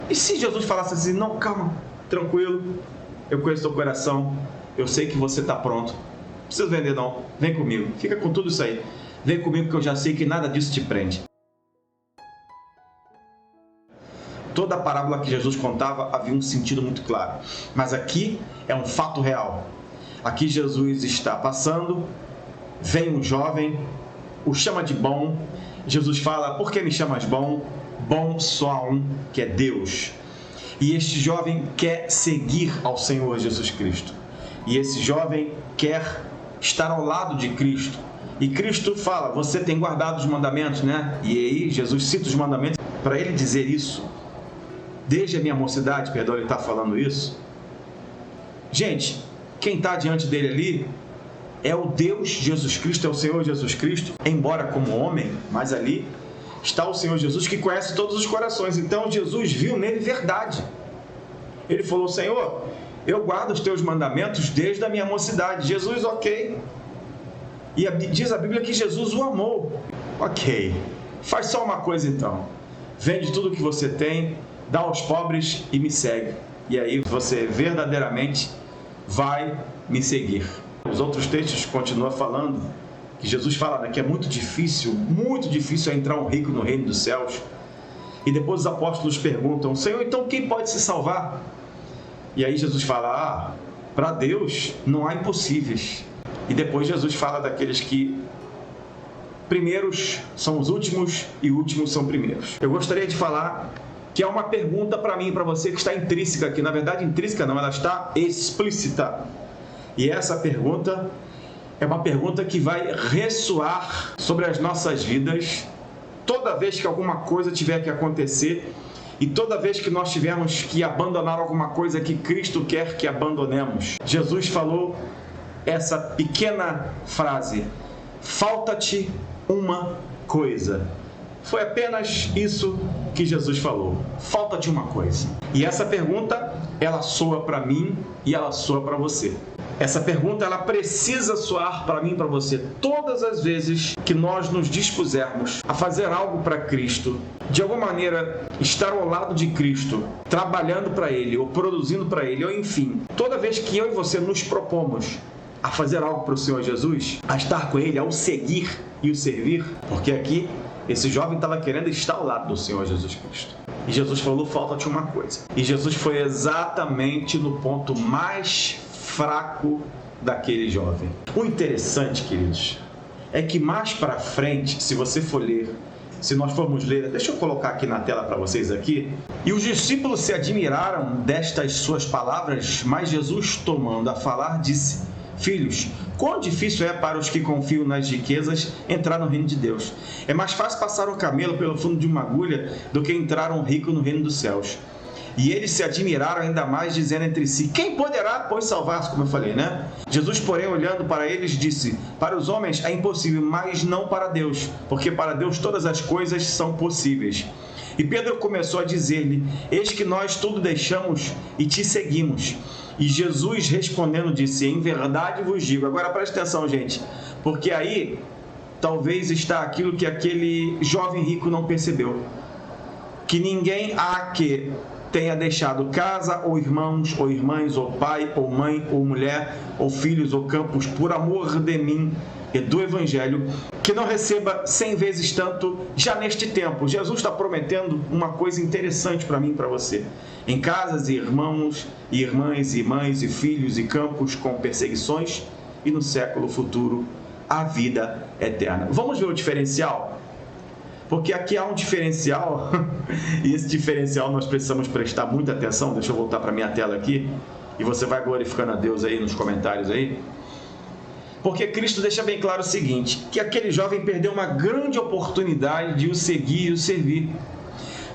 E se Jesus falasse assim, não, calma, tranquilo, eu conheço teu coração, eu sei que você está pronto, não precisa vender não, vem comigo, fica com tudo isso aí, vem comigo que eu já sei que nada disso te prende. Toda a parábola que Jesus contava havia um sentido muito claro, mas aqui é um fato real. Aqui Jesus está passando, vem um jovem, o chama de bom. Jesus fala, por que me chamas bom? Bom só há um, que é Deus. E este jovem quer seguir ao Senhor Jesus Cristo. E esse jovem quer estar ao lado de Cristo. E Cristo fala, você tem guardado os mandamentos, né? E aí Jesus cita os mandamentos. Para ele dizer isso, desde a minha mocidade, perdão, ele está falando isso. Gente, quem está diante dele ali é o Deus Jesus Cristo, é o Senhor Jesus Cristo, embora como homem, mas ali está o Senhor Jesus que conhece todos os corações. Então Jesus viu nele verdade. Ele falou, Senhor, eu guardo os teus mandamentos desde a minha mocidade. Jesus, ok. E diz a Bíblia que Jesus o amou. Ok, faz só uma coisa então. Vende tudo que você tem, dá aos pobres e me segue. E aí você verdadeiramente vai me seguir. Os outros textos continuam falando que Jesus fala, né, que é muito difícil entrar um rico no reino dos céus. E depois os apóstolos perguntam, Senhor, então quem pode se salvar? E aí Jesus fala, para Deus não há impossíveis. E depois Jesus fala daqueles que primeiros são os últimos e últimos são primeiros. Eu gostaria de falar que é uma pergunta para mim e para você que está intrínseca aqui. Na verdade, intrínseca não, ela está explícita. E essa pergunta é uma pergunta que vai ressoar sobre as nossas vidas toda vez que alguma coisa tiver que acontecer e toda vez que nós tivermos que abandonar alguma coisa que Cristo quer que abandonemos. Jesus falou essa pequena frase, falta-te uma coisa. Foi apenas isso que Jesus falou, falta-te uma coisa. E essa pergunta, ela soa para mim e ela soa para você. Essa pergunta, ela precisa soar para mim e para você todas as vezes que nós nos dispusermos a fazer algo para Cristo, de alguma maneira estar ao lado de Cristo, trabalhando para Ele, ou produzindo para Ele, ou enfim, toda vez que eu e você nos propomos a fazer algo para o Senhor Jesus, a estar com Ele, a o seguir e o servir, porque aqui esse jovem estava querendo estar ao lado do Senhor Jesus Cristo. E Jesus falou, falta-te uma coisa. E Jesus foi exatamente no ponto mais fraco daquele jovem. O interessante, queridos, é que mais para frente, se você for ler, se nós formos ler, deixa eu colocar aqui na tela para vocês aqui, e os discípulos se admiraram destas suas palavras, mas Jesus, tomando a falar, disse, filhos, quão difícil é para os que confiam nas riquezas entrar no reino de Deus. É mais fácil passar um camelo pelo fundo de uma agulha do que entrar um rico no reino dos céus. E eles se admiraram ainda mais, dizendo entre si, quem poderá, pois, salvar-se, como eu falei, né? Jesus, porém, olhando para eles, disse, para os homens é impossível, mas não para Deus, porque para Deus todas as coisas são possíveis. E Pedro começou a dizer-lhe, eis que nós tudo deixamos e te seguimos. E Jesus respondendo disse, em verdade vos digo, agora preste atenção, gente, porque aí talvez está aquilo que aquele jovem rico não percebeu, que ninguém há que tenha deixado casa, ou irmãos, ou irmãs, ou pai, ou mãe, ou mulher, ou filhos, ou campos, por amor de mim e do Evangelho, que não receba 100 vezes tanto já neste tempo. Jesus está prometendo uma coisa interessante para mim e para você. Em casas, e irmãos, e irmãs, e mães, e filhos, e campos com perseguições, e no século futuro, a vida eterna. Vamos ver o diferencial? Porque aqui há um diferencial, e esse diferencial nós precisamos prestar muita atenção. Deixa eu voltar para a minha tela aqui, e você vai glorificando a Deus aí nos comentários aí. Porque Cristo deixa bem claro o seguinte, que aquele jovem perdeu uma grande oportunidade de o seguir e o servir.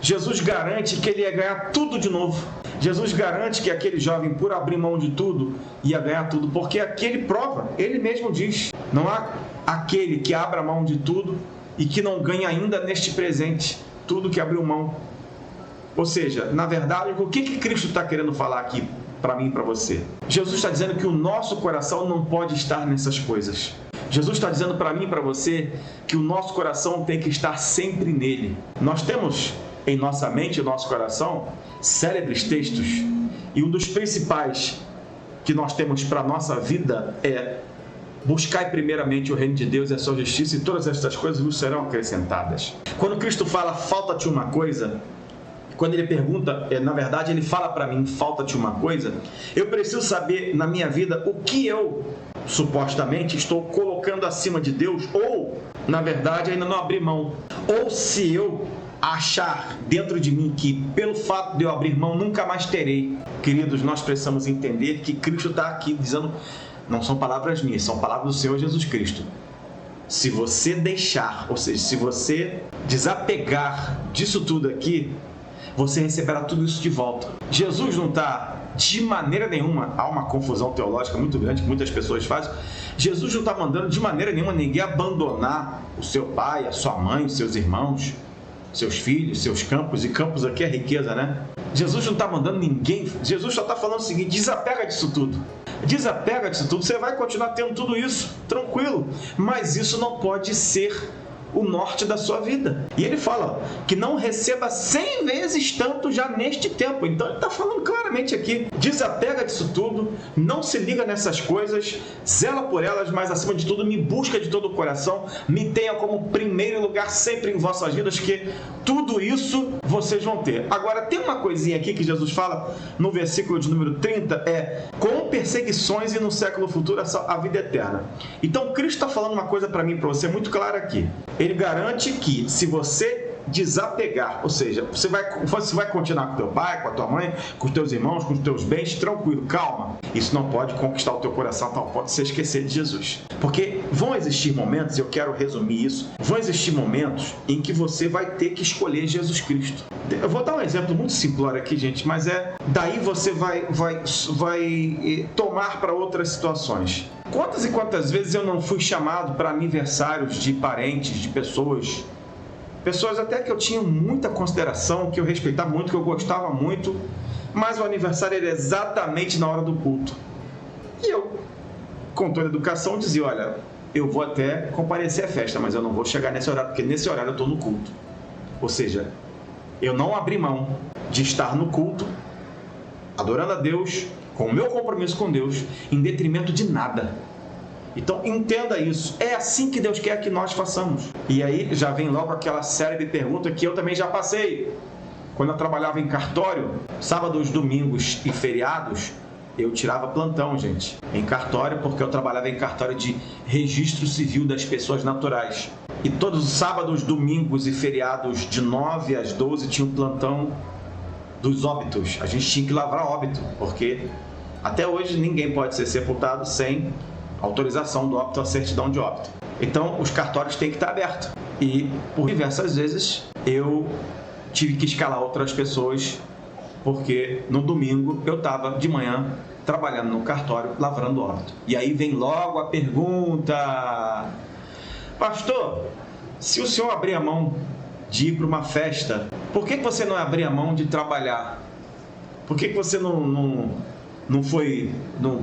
Jesus garante que ele ia ganhar tudo de novo. Jesus garante que aquele jovem, por abrir mão de tudo, ia ganhar tudo, porque aquele prova, ele mesmo diz, não há aquele que abra mão de tudo e que não ganha ainda neste presente tudo que abriu mão. Ou seja, na verdade, o que Cristo está querendo falar aqui para mim e para você? Jesus está dizendo que o nosso coração não pode estar nessas coisas. Jesus está dizendo para mim e para você que o nosso coração tem que estar sempre nele. Nós temos em nossa mente e nosso coração célebres textos, e um dos principais que nós temos para a nossa vida é: buscai primeiramente o reino de Deus e a sua justiça, e todas estas coisas nos serão acrescentadas. Quando Cristo fala, falta-te uma coisa, quando ele pergunta, na verdade ele fala para mim, falta-te uma coisa, eu preciso saber na minha vida o que eu supostamente estou colocando acima de Deus, ou na verdade ainda não abri mão, ou se eu achar dentro de mim que pelo fato de eu abrir mão nunca mais terei. Queridos, nós precisamos entender que Cristo está aqui dizendo, não são palavras minhas, são palavras do Senhor Jesus Cristo. Se você deixar, ou seja, se você desapegar disso tudo aqui, você receberá tudo isso de volta. Jesus não está, de maneira nenhuma, há uma confusão teológica muito grande que muitas pessoas fazem, Jesus não está mandando de maneira nenhuma ninguém abandonar o seu pai, a sua mãe, os seus irmãos, seus filhos, seus campos, e campos aqui é riqueza, né? Jesus não está mandando ninguém, Jesus só está falando o seguinte: desapega disso tudo. Desapega disso tudo, você vai continuar tendo tudo isso, tranquilo, mas isso não pode ser o norte da sua vida. E ele fala que não receba 100 vezes tanto já neste tempo. Então ele está falando claramente aqui: desapega disso tudo, não se liga nessas coisas, zela por elas, mas acima de tudo me busca de todo o coração, me tenha como primeiro lugar sempre em vossas vidas, que tudo isso vocês vão ter. Agora tem uma coisinha aqui que Jesus fala no versículo de número 30, com perseguições e no século futuro a vida eterna. Então Cristo está falando uma coisa para mim e para você muito clara aqui. Ele garante que se você desapegar, ou seja, você vai continuar com teu pai, com a tua mãe, com os teus irmãos, com os teus bens, tranquilo, calma. Isso não pode conquistar o teu coração, tal pode você esquecer de Jesus. Porque vão existir momentos, eu quero resumir isso, vão existir momentos em que você vai ter que escolher Jesus Cristo. Eu vou dar um exemplo muito simplório aqui, gente, mas daí você vai tomar para outras situações. Quantas e quantas vezes eu não fui chamado para aniversários de parentes, de pessoas até que eu tinha muita consideração, que eu respeitava muito, que eu gostava muito, mas o aniversário era exatamente na hora do culto. E eu, com toda a educação, dizia: olha, eu vou até comparecer à festa, mas eu não vou chegar nesse horário, porque nesse horário eu estou no culto. Ou seja, eu não abri mão de estar no culto, adorando a Deus, com o meu compromisso com Deus, em detrimento de nada. Então entenda isso, é assim que Deus quer que nós façamos. E aí já vem logo aquela série de perguntas que eu também já passei. Quando eu trabalhava em cartório, sábados, domingos e feriados, eu tirava plantão, gente, em cartório, porque eu trabalhava em cartório de registro civil das pessoas naturais. E todos os sábados, domingos e feriados, de 9 às 12, tinha um plantão dos óbitos. A gente tinha que lavrar óbito, porque até hoje ninguém pode ser sepultado sem autorização do óbito, a certidão de óbito. Então, os cartórios têm que estar abertos. E, por diversas vezes, eu tive que escalar outras pessoas, porque no domingo eu estava de manhã trabalhando no cartório, lavrando óbito. E aí vem logo a pergunta: pastor, se o senhor abrir a mão de ir para uma festa, por que você não abrir a mão de trabalhar? Por que você não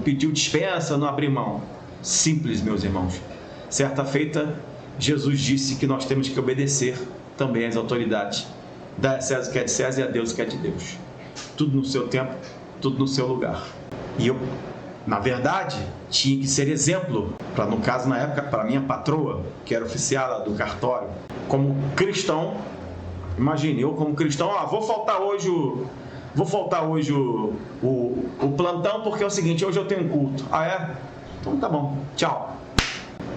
pediu dispensa, não abriu mão? Simples, meus irmãos. Certa feita, Jesus disse que nós temos que obedecer também às autoridades. Dá a César o que é de César e a Deus o que é de Deus. Tudo no seu tempo, tudo no seu lugar. E eu, na verdade, tinha que ser exemplo, no caso, na época, para minha patroa, que era oficial do cartório. Como cristão, imagine, eu como cristão, vou faltar hoje o plantão, porque é o seguinte: hoje eu tenho um culto. Então tá bom, tchau.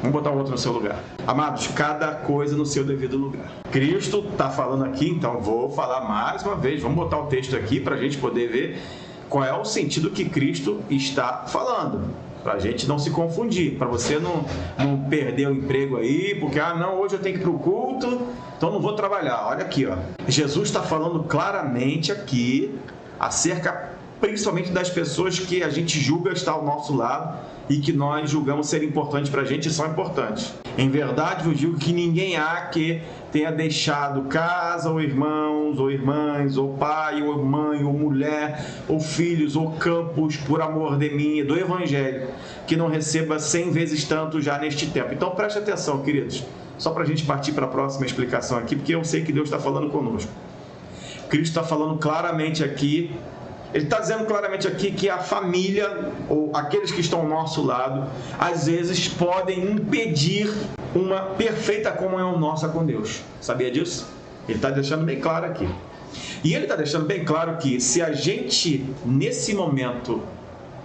Vamos botar o outro no seu lugar. Amados, cada coisa no seu devido lugar. Cristo está falando aqui, então vou falar mais uma vez. Vamos botar o texto aqui para a gente poder ver qual é o sentido que Cristo está falando. Para a gente não se confundir, para você não perder o emprego aí, porque hoje eu tenho que ir para o culto, então não vou trabalhar. Olha aqui, Jesus está falando claramente aqui acerca principalmente das pessoas que a gente julga estar ao nosso lado e que nós julgamos ser importantes para a gente e são importantes. Em verdade, vos digo que ninguém há que tenha deixado casa, ou irmãos, ou irmãs, ou pai, ou mãe, ou mulher, ou filhos, ou campos, por amor de mim e do Evangelho, que não receba 100 vezes tanto já neste tempo. Então preste atenção, queridos, só para a gente partir para a próxima explicação aqui, porque eu sei que Deus está falando conosco. Cristo está falando claramente aqui, ele está dizendo claramente aqui que a família, ou aqueles que estão ao nosso lado, às vezes podem impedir uma perfeita comunhão nossa com Deus. Sabia disso? Ele está deixando bem claro aqui. E ele está deixando bem claro que se a gente, nesse momento,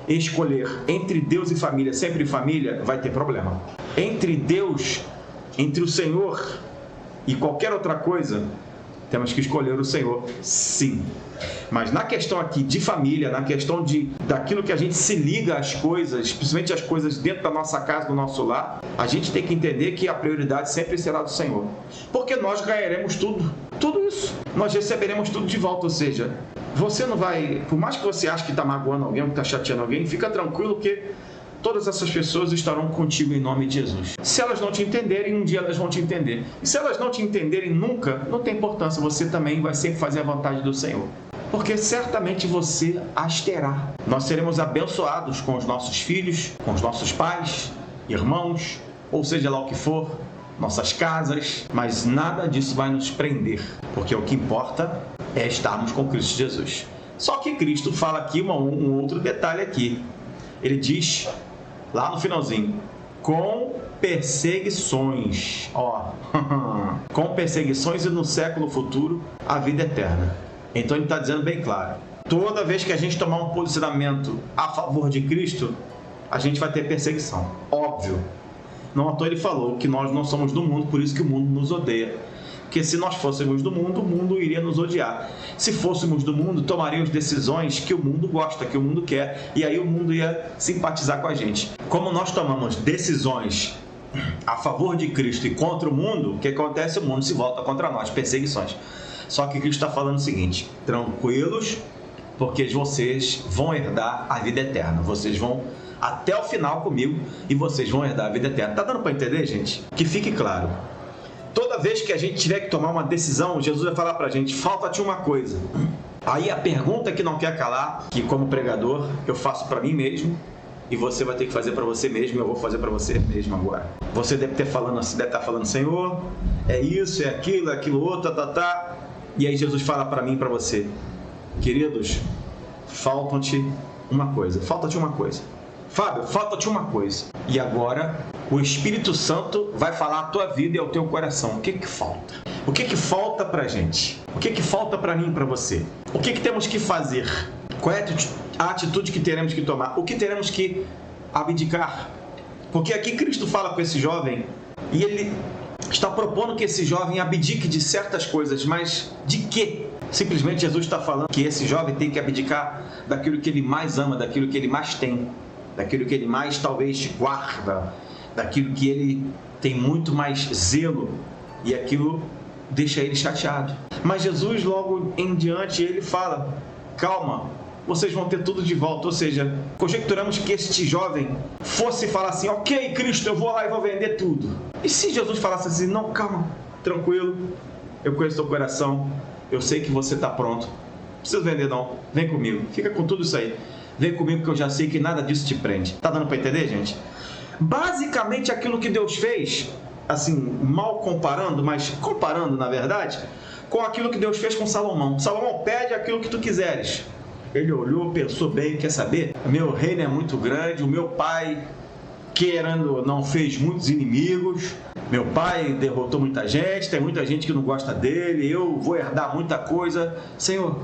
escolher entre Deus e família, sempre família, vai ter problema. Entre Deus, entre o Senhor e qualquer outra coisa, temos que escolher o Senhor, sim. Mas na questão aqui de família, na questão daquilo que a gente se liga às coisas, principalmente as coisas dentro da nossa casa, do nosso lar, a gente tem que entender que a prioridade sempre será do Senhor. Porque nós ganharemos tudo isso. Nós receberemos tudo de volta, ou seja, você não vai, por mais que você ache que está magoando alguém, ou que está chateando alguém, fica tranquilo que todas essas pessoas estarão contigo em nome de Jesus. Se elas não te entenderem, um dia elas vão te entender. E se elas não te entenderem nunca, não tem importância, você também vai sempre fazer a vontade do Senhor. Porque certamente você as terá. Nós seremos abençoados com os nossos filhos, com os nossos pais, irmãos, ou seja lá o que for, nossas casas, mas nada disso vai nos prender, porque o que importa é estarmos com Cristo Jesus. Só que Cristo fala aqui um outro detalhe aqui. Ele diz lá no finalzinho, com perseguições, com perseguições e no século futuro a vida eterna. Então ele está dizendo bem claro, toda vez que a gente tomar um posicionamento a favor de Cristo, a gente vai ter perseguição, óbvio. Não à toa ele falou que nós não somos do mundo, por isso que o mundo nos odeia. Porque se nós fôssemos do mundo, o mundo iria nos odiar. Se fôssemos do mundo, tomaríamos decisões que o mundo gosta, que o mundo quer, e aí o mundo ia simpatizar com a gente. Como nós tomamos decisões a favor de Cristo e contra o mundo, o que acontece? O mundo se volta contra nós, perseguições. Só que Cristo está falando o seguinte, tranquilos, porque vocês vão herdar a vida eterna. Vocês vão até o final comigo e vocês vão herdar a vida eterna. Tá dando para entender, gente? Que fique claro. Toda vez que a gente tiver que tomar uma decisão, Jesus vai falar pra gente, falta-te uma coisa. Aí a pergunta que não quer calar, que como pregador eu faço pra mim mesmo, e você vai ter que fazer pra você mesmo, e eu vou fazer pra você mesmo agora. Você deve estar falando, Senhor, é isso, é aquilo outro, E aí Jesus fala pra mim e pra você, queridos, falta-te uma coisa. Fábio, falta-te uma coisa. E agora, o Espírito Santo vai falar à tua vida e ao teu coração. O que que falta? O que que falta pra gente? O que que falta pra mim e pra você? O que que temos que fazer? Qual é a atitude que teremos que tomar? O que teremos que abdicar? Porque aqui Cristo fala com esse jovem e ele está propondo que esse jovem abdique de certas coisas, mas de quê? Simplesmente Jesus está falando que esse jovem tem que abdicar daquilo que ele mais ama, daquilo que ele mais tem, daquilo que ele mais talvez guarda, daquilo que ele tem muito mais zelo, e aquilo deixa ele chateado. Mas Jesus logo em diante ele fala, calma, vocês vão ter tudo de volta. Ou seja, conjecturamos que este jovem fosse falar assim, ok Cristo, eu vou lá e vou vender tudo. E se Jesus falasse assim, não, calma, tranquilo, eu conheço teu coração, eu sei que você está pronto, não precisa vender não, vem comigo, fica com tudo isso aí. Vem comigo que eu já sei que nada disso te prende. Tá dando para entender, gente? Basicamente aquilo que Deus fez, assim, mal comparando, mas comparando na verdade, com aquilo que Deus fez com Salomão. Salomão, pede aquilo que tu quiseres. Ele olhou, pensou bem, quer saber? Meu reino é muito grande, o meu pai, querendo ou não, fez muitos inimigos. Meu pai derrotou muita gente, tem muita gente que não gosta dele, eu vou herdar muita coisa. Senhor,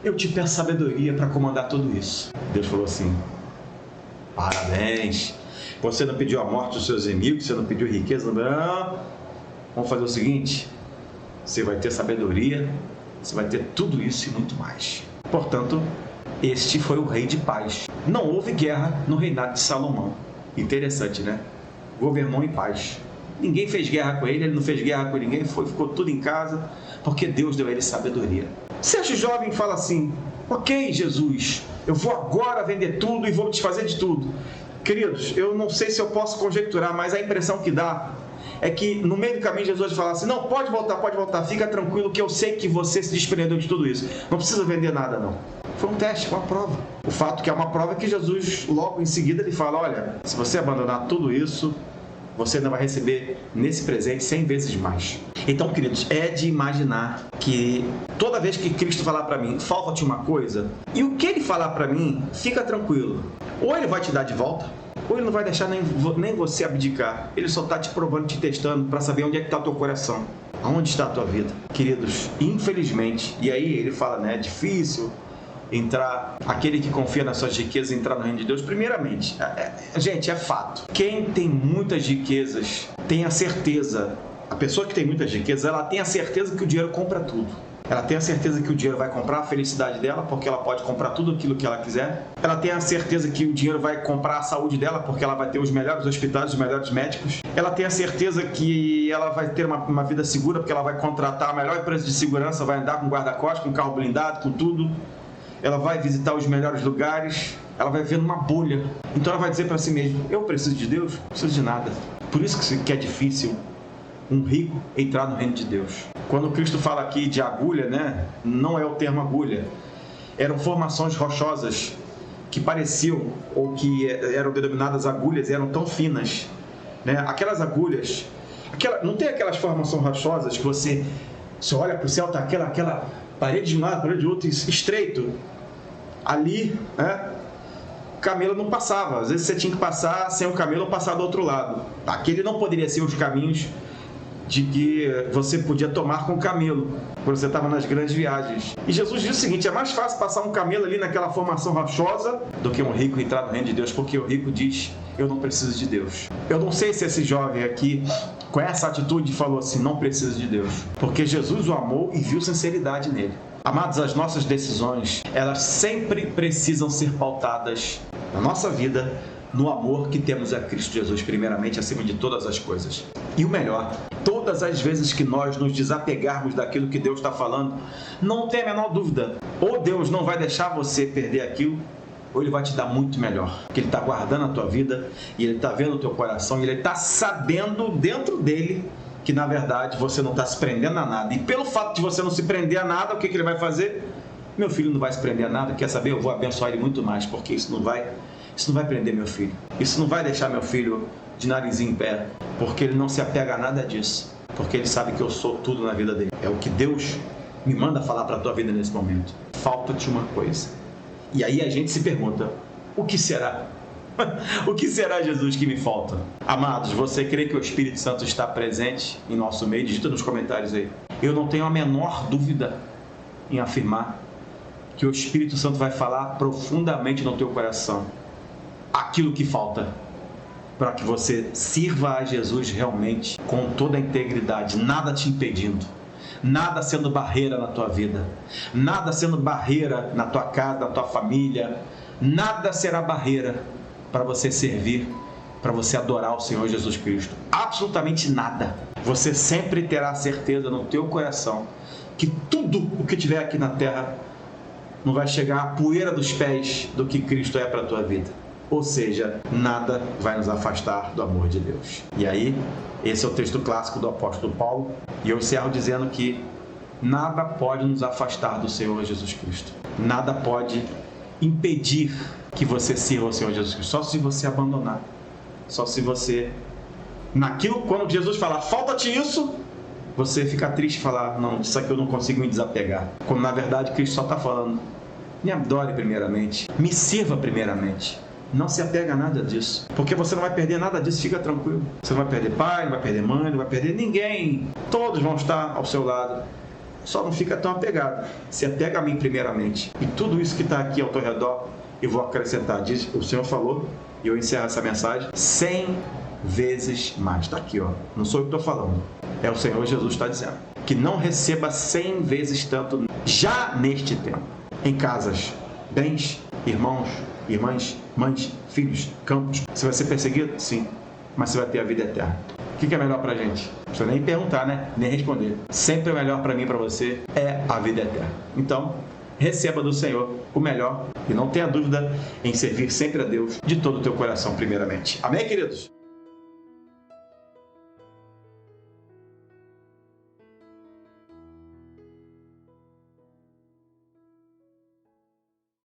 eu te peço sabedoria para comandar tudo isso. Deus falou assim, parabéns, você não pediu a morte dos seus inimigos, você não pediu riqueza, não. Vamos fazer o seguinte, você vai ter sabedoria, você vai ter tudo isso e muito mais. Portanto, este foi o rei de paz. Não houve guerra no reinado de Salomão. Interessante, né? Governou em paz. Ninguém fez guerra com ele, ele não fez guerra com ninguém, ficou tudo em casa, porque Deus deu a ele sabedoria. Se este jovem fala assim, ok Jesus, eu vou agora vender tudo e vou desfazer de tudo. Queridos, eu não sei se eu posso conjecturar, mas a impressão que dá é que no meio do caminho Jesus fala assim, não, pode voltar, fica tranquilo que eu sei que você se desprendeu de tudo isso. Não precisa vender nada não. Foi um teste, uma prova. O fato que é uma prova é que Jesus logo em seguida ele fala, olha, se você abandonar tudo isso, você ainda vai receber nesse presente 100 vezes mais. Então, queridos, é de imaginar que toda vez que Cristo falar para mim, falta-te uma coisa, e o que Ele falar para mim, fica tranquilo. Ou Ele vai te dar de volta, ou Ele não vai deixar nem você abdicar. Ele só está te provando, te testando, para saber onde é que está o teu coração. Aonde está a tua vida? Queridos, infelizmente, e aí Ele fala, né, é difícil entrar, aquele que confia nas suas riquezas, entrar no reino de Deus. Primeiramente, gente, é fato. Quem tem muitas riquezas, tem a certeza, a pessoa que tem muitas riquezas, ela tem a certeza que o dinheiro compra tudo. Ela tem a certeza que o dinheiro vai comprar a felicidade dela, porque ela pode comprar tudo aquilo que ela quiser. Ela tem a certeza que o dinheiro vai comprar a saúde dela, porque ela vai ter os melhores hospitais, os melhores médicos. Ela tem a certeza que ela vai ter uma vida segura, porque ela vai contratar a melhor empresa de segurança, vai andar com guarda-costas, com carro blindado, com tudo. Ela vai visitar os melhores lugares, ela vai ver numa bolha. Então ela vai dizer para si mesma, eu preciso de Deus? Não preciso de nada. Por isso que é difícil um rico entrar no reino de Deus. Quando Cristo fala aqui de agulha, né, não é o termo agulha. Eram formações rochosas que pareciam, ou que eram denominadas agulhas, eram tão finas, né? Aquelas agulhas, não tem aquelas formações rochosas que você olha para o céu, tá aquela parede de um lado, parede de outro, estreito. Ali, né, o camelo não passava. Às vezes você tinha que passar sem o camelo ou passar do outro lado. Aquele não poderia ser os caminhos de que você podia tomar com o camelo, quando você estava nas grandes viagens. E Jesus diz o seguinte, é mais fácil passar um camelo ali naquela formação rochosa do que um rico entrar no reino de Deus, porque o rico diz, eu não preciso de Deus. Eu não sei se esse jovem aqui, com essa atitude, falou assim, não preciso de Deus, porque Jesus o amou e viu sinceridade nele. Amados, as nossas decisões, elas sempre precisam ser pautadas na nossa vida, no amor que temos a Cristo Jesus, primeiramente, acima de todas as coisas. E o melhor, todas as vezes que nós nos desapegarmos daquilo que Deus está falando, não tem a menor dúvida, ou Deus não vai deixar você perder aquilo, ou Ele vai te dar muito melhor, porque Ele está guardando a tua vida, e Ele está vendo o teu coração, e Ele está sabendo dentro dele que, na verdade, você não está se prendendo a nada. E pelo fato de você não se prender a nada, o que Ele vai fazer? Meu filho não vai se prender a nada, quer saber? Eu vou abençoar ele muito mais, porque isso não vai prender meu filho. Isso não vai deixar meu filho de narizinho em pé, porque ele não se apega a nada disso, porque ele sabe que eu sou tudo na vida dele. É o que Deus me manda falar para a tua vida nesse momento. Falta-te uma coisa. E aí a gente se pergunta, o que será? O que será, Jesus, que me falta? Amados, você crê que o Espírito Santo está presente em nosso meio? Digita nos comentários aí. Eu não tenho a menor dúvida em afirmar que o Espírito Santo vai falar profundamente no teu coração aquilo que falta para que você sirva a Jesus realmente com toda a integridade, nada te impedindo, nada sendo barreira na tua vida, nada sendo barreira na tua casa, na tua família, nada será barreira para você servir, para você adorar o Senhor Jesus Cristo, absolutamente nada. Você sempre terá certeza no teu coração que tudo o que tiver aqui na terra não vai chegar à poeira dos pés do que Cristo é para a tua vida. Ou seja, nada vai nos afastar do amor de Deus. E aí, esse é o texto clássico do apóstolo Paulo. E eu encerro dizendo que nada pode nos afastar do Senhor Jesus Cristo. Nada pode impedir que você sirva ao Senhor Jesus Cristo. Só se você abandonar. Só se você... quando Jesus falar, falta-te isso, você fica triste e falar, não, disso aqui eu não consigo me desapegar. Quando na verdade Cristo só está falando, me adore primeiramente, me sirva primeiramente. Não se apega a nada disso, porque você não vai perder nada disso, fica tranquilo. Você não vai perder pai, não vai perder mãe, não vai perder ninguém. Todos vão estar ao seu lado. Só não fica tão apegado. Se apega a mim primeiramente. E tudo isso que está aqui ao teu redor, eu vou acrescentar. Diz, o Senhor falou, e eu encerro essa mensagem, 100 vezes mais. Está aqui, ó. Não sou eu que estou falando. É o Senhor Jesus está dizendo. Que não receba 100 vezes tanto já neste tempo. Em casas, bens, irmãos, irmãs, mães, filhos, campos. Você vai ser perseguido? Sim. Mas você vai ter a vida eterna. O que é melhor pra gente? Não precisa nem perguntar, né? Nem responder. Sempre o melhor pra mim e pra você é a vida eterna. Então, receba do Senhor o melhor e não tenha dúvida em servir sempre a Deus de todo o teu coração primeiramente. Amém, queridos?